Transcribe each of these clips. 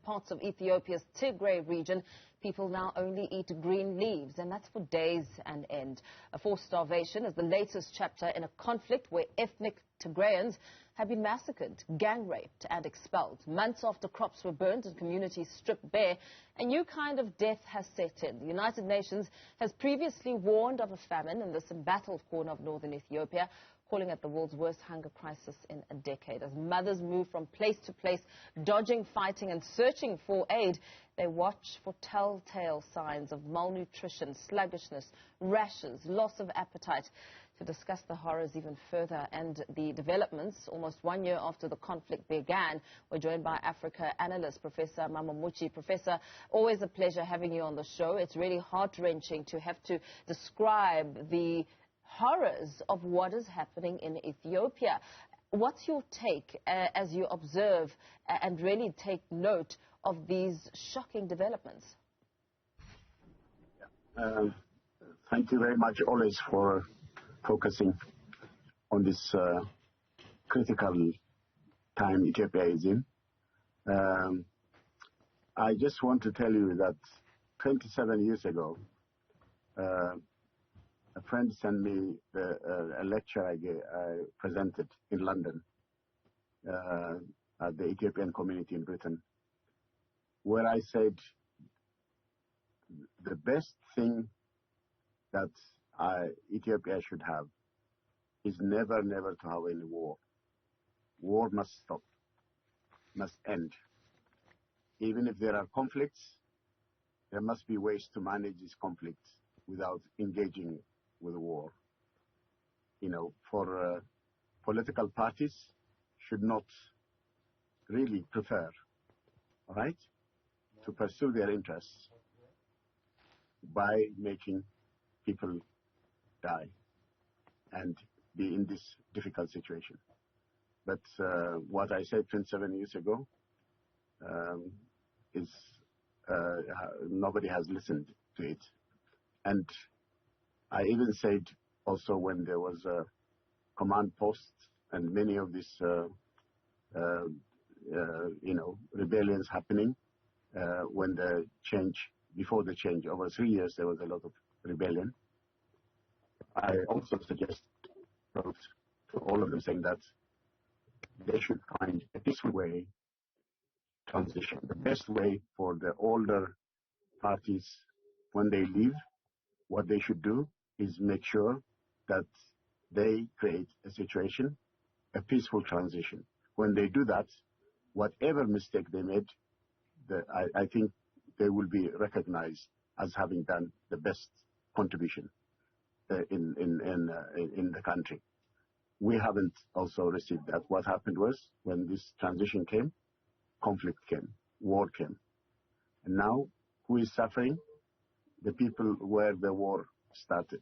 parts of Ethiopia's Tigray region, people now only eat green leaves, and that's for days on end. A forced starvation is the latest chapter in a conflict where ethnic Tigrayans have been massacred, gang-raped and expelled. Months after crops were burnt and communities stripped bare, a new kind of death has set in. The United Nations has previously warned of a famine in this embattled corner of northern Ethiopia, calling it the world's worst hunger crisis in a decade. As mothers move from place to place, dodging, fighting and searching for aid, they watch for telltale signs of malnutrition, sluggishness, rashes, loss of appetite. To discuss the horrors even further and the developments almost 1 year after the conflict began, we're joined by Africa analyst Professor Mammo Muchie. Professor, always a pleasure having you on the show. It's really heart-wrenching to have to describe the horrors of what is happening in Ethiopia. What's your take as you observe and really take note of these shocking developments? Thank you very much, always, for focusing on this critical time Ethiopia is in. I just want to tell you that 27 years ago, a friend sent me a lecture I presented in London at the Ethiopian community in Britain, where I said the best thing that Ethiopia should have is never to have any war. War must stop, must end. Even if there are conflicts, there must be ways to manage these conflicts without engaging with war. You know, for political parties should not really prefer, right, to pursue their interests by making people die and be in this difficult situation. But what I said 27 years ago is nobody has listened to it. And I even said also when there was a command post and many of these, rebellions happening, when the change, before the change, over 3 years, there was a lot of rebellion. I also wrote to all of them saying that they should find a peaceful way transition. The best way for the older parties, when they leave, what they should do is make sure that they create a situation, a peaceful transition. When they do that, whatever mistake they made, I think they will be recognized as having done the best contribution in the country. We haven't also received that. What happened was, when this transition came, conflict came, war came. And now, who is suffering? The people where the war started,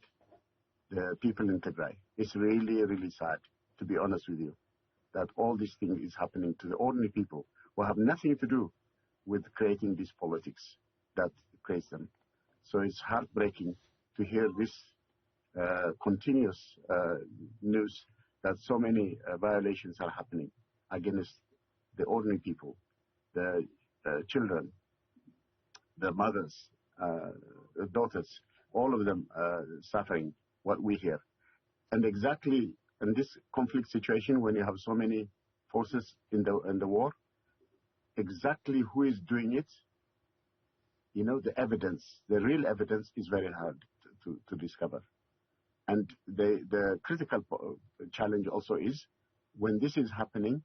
the people in Tigray. It's really, really sad, to be honest with you, that all this thing is happening to the ordinary people who have nothing to do with creating this politics that creates them. So it's heartbreaking to hear this continuous news that so many violations are happening against the ordinary people, the children, the mothers, the daughters, all of them suffering what we hear. And exactly in this conflict situation, when you have so many forces in the war, exactly who is doing it, you know, the evidence, the real evidence is very hard to discover. And the critical challenge also is, when this is happening,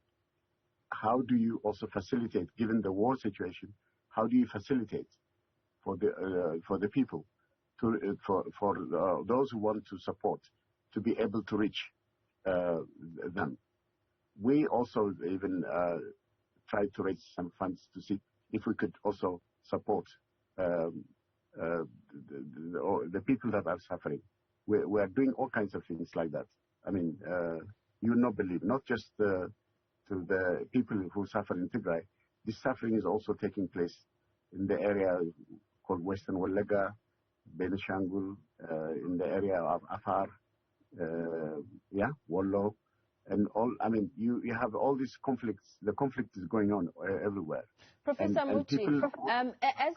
how do you also facilitate, given the war situation, how do you facilitate for the people, for those who want to support, to be able to reach them? We also even tried to raise some funds to see if we could also support the people that are suffering. We are doing all kinds of things like that. I mean, you will not believe, not just to the people who suffer in Tigray. This suffering is also taking place in the area called Western Walaga, Benishangul, in the area of Afar, Wollo, and all. I mean, you have all these conflicts. The conflict is going on everywhere. Professor Muchie, as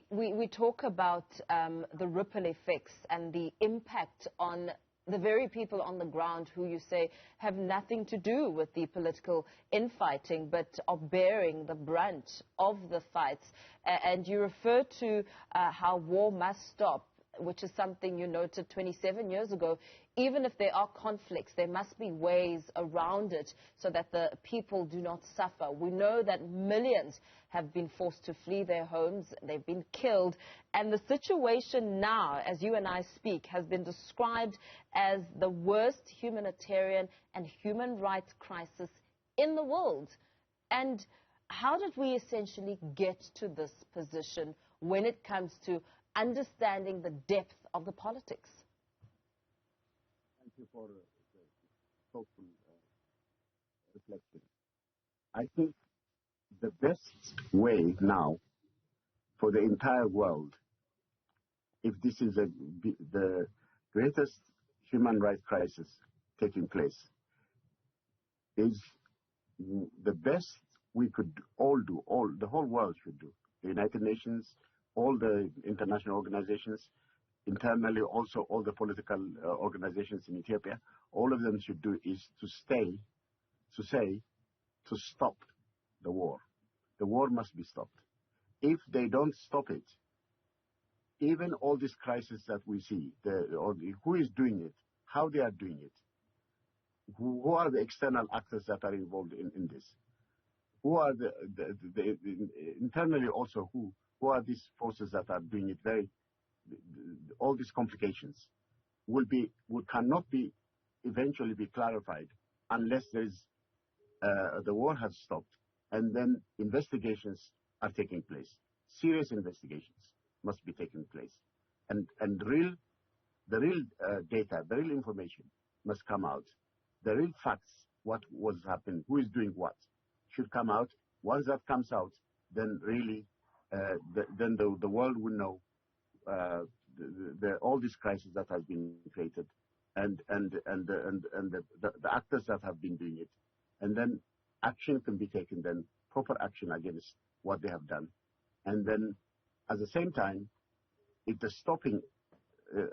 we talk about the ripple effects and the impact on the very people on the ground who you say have nothing to do with the political infighting but are bearing the brunt of the fights, and you refer to how war must stop, which is something you noted 27 years ago. Even if there are conflicts, there must be ways around it so that the people do not suffer. We know that millions have been forced to flee their homes, they've been killed, and the situation now, as you and I speak, has been described as the worst humanitarian and human rights crisis in the world. And how did we essentially get to this position when it comes to understanding the depth of the politics? Thank you for the thoughtful reflection. I think the best way now for the entire world, if this is the greatest human rights crisis taking place, is the best we could all do, the whole world should do, the United Nations, all the international organizations, internally also all the political organizations in Ethiopia, all of them should do is to stop the war. The war must be stopped. If they don't stop it, even all these crises that we see, who is doing it, how they are doing it, who are the external actors that are involved in this, who are the internally also who are these forces that are doing it, all these complications cannot be eventually be clarified unless there is the war has stopped, and then investigations are taking place. Serious investigations must be taking place, and the real data, the real information must come out. The real facts, what was happening, who is doing what, should come out. Once that comes out, then really, then the world will know all these crises that have been created, and the actors that have been doing it, and then action can be taken, then proper action against what they have done, and then at the same time, if the stopping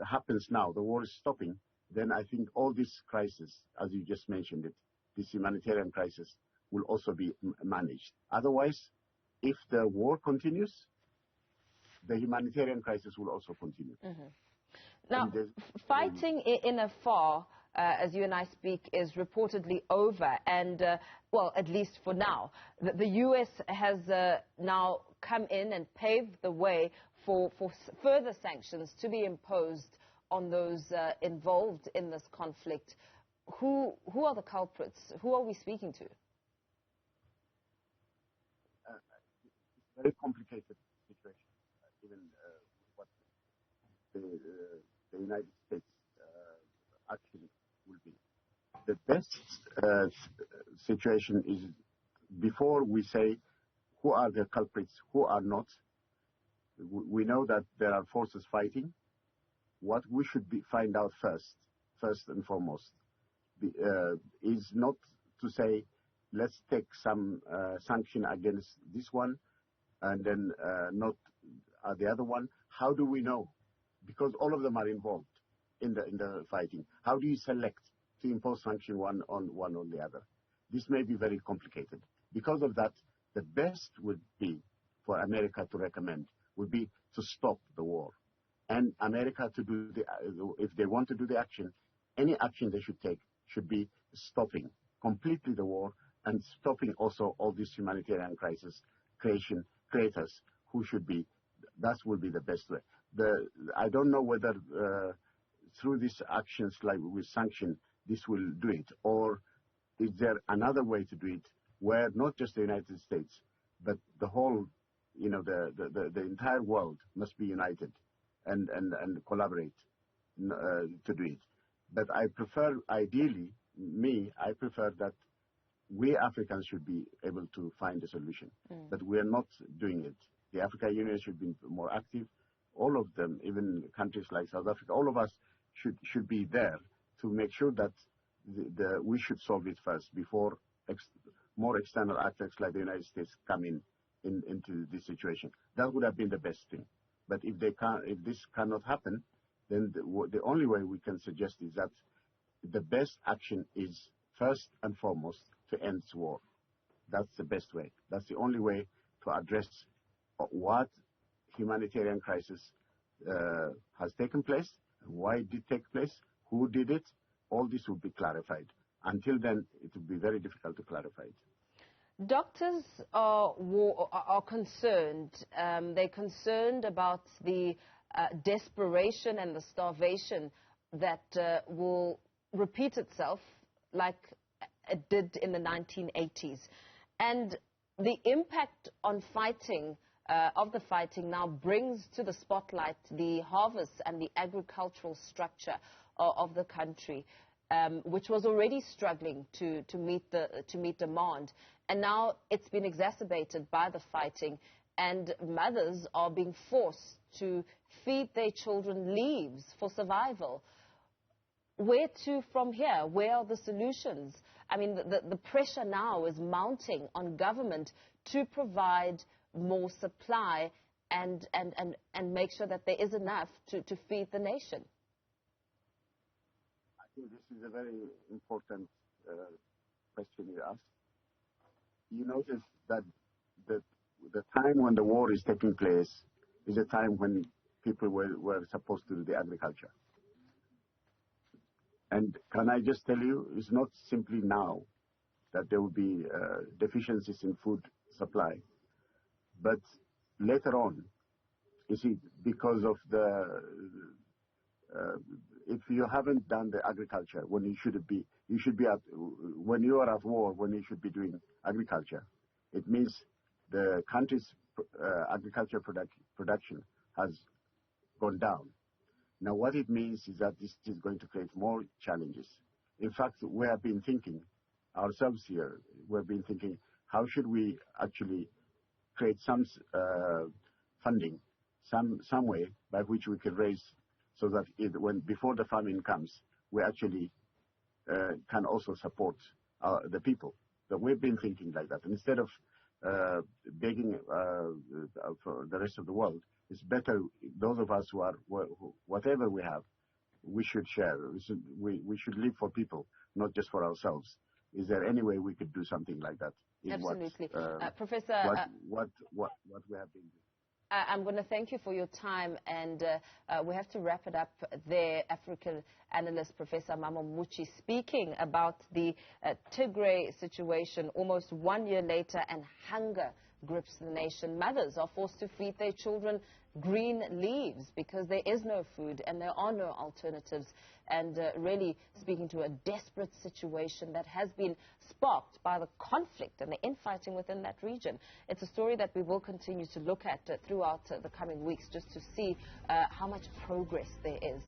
happens now, the war is stopping, then I think all this crisis, as you just mentioned it, this humanitarian crisis, will also be managed. Otherwise, if the war continues, the humanitarian crisis will also continue. Mm-hmm. Now, fighting in Afar, as you and I speak, is reportedly over, and, well, at least for now. The U.S. has now come in and paved the way for further sanctions to be imposed on those involved in this conflict. Who are the culprits? Who are we speaking to? It's a very complicated situation, even what the United States action will be. The best situation is, before we say who are the culprits, who are not, we know that there are forces fighting. What we should find out first and foremost, is not to say, let's take some sanction against this one and then not the other one. How do we know? Because all of them are involved in the fighting. How do you select to impose sanction one on the other? This may be very complicated. Because of that, the best would be for America to recommend would be to stop the war. And America to do if they want to do the action, any action they should take should be stopping completely the war and stopping also all these humanitarian crisis creators who should be. That will be the best way. I don't know whether through these actions like with sanction this will do it, or is there another way to do it where not just the United States but the whole, the entire world must be united and collaborate to do it. But I prefer, ideally, I prefer that we Africans should be able to find a solution. But we are not doing it. The African Union should be more active. All of them, even countries like South Africa, all of us should be there to make sure that we should solve it first before more external actors like the United States come into this situation. That would have been the best thing. But if this cannot happen, then the only way we can suggest is that the best action is first and foremost to end war. That's the best way. That's the only way to address what humanitarian crisis has taken place, why it did take place, who did it. All this will be clarified. Until then, it will be very difficult to clarify it. Doctors are concerned. They're concerned about the desperation and the starvation that will repeat itself like it did in the 1980s. And the impact on fighting, of the fighting now brings to the spotlight the harvests and the agricultural structure of the country, which was already struggling to meet demand. And now it's been exacerbated by the fighting, and mothers are being forced to feed their children leaves for survival. Where to from here? Where are the solutions? I mean, the pressure now is mounting on government to provide more supply and make sure that there is enough to feed the nation. I think this is a very important question you asked. You notice that the time when the war is taking place is a time when people were supposed to do the agriculture. And can I just tell you, it's not simply now that there will be deficiencies in food supply, but later on, you see, because of if you haven't done the agriculture when you should be when you are at war, when you should be doing agriculture, it means the country's agriculture production has gone down. Now, what it means is that this is going to create more challenges. In fact, we have been thinking ourselves here, we've been thinking, how should we actually create some funding, some way by which we can raise so that before the famine comes, we actually can also support the people. So we've been thinking like that. And instead of begging for the rest of the world, it's better those of us who are, whatever we have, we should share. We should live for people, not just for ourselves. Is there any way we could do something like that? Absolutely. Professor... What we have been doing. I'm going to thank you for your time, and we have to wrap it up there. African analyst Professor Mammo Muchie speaking about the Tigray situation almost 1 year later, and hunger grips the nation. Mothers are forced to feed their children green leaves because there is no food and there are no alternatives, and really speaking to a desperate situation that has been sparked by the conflict and the infighting within that region. It's a story that we will continue to look at throughout the coming weeks, just to see how much progress there is.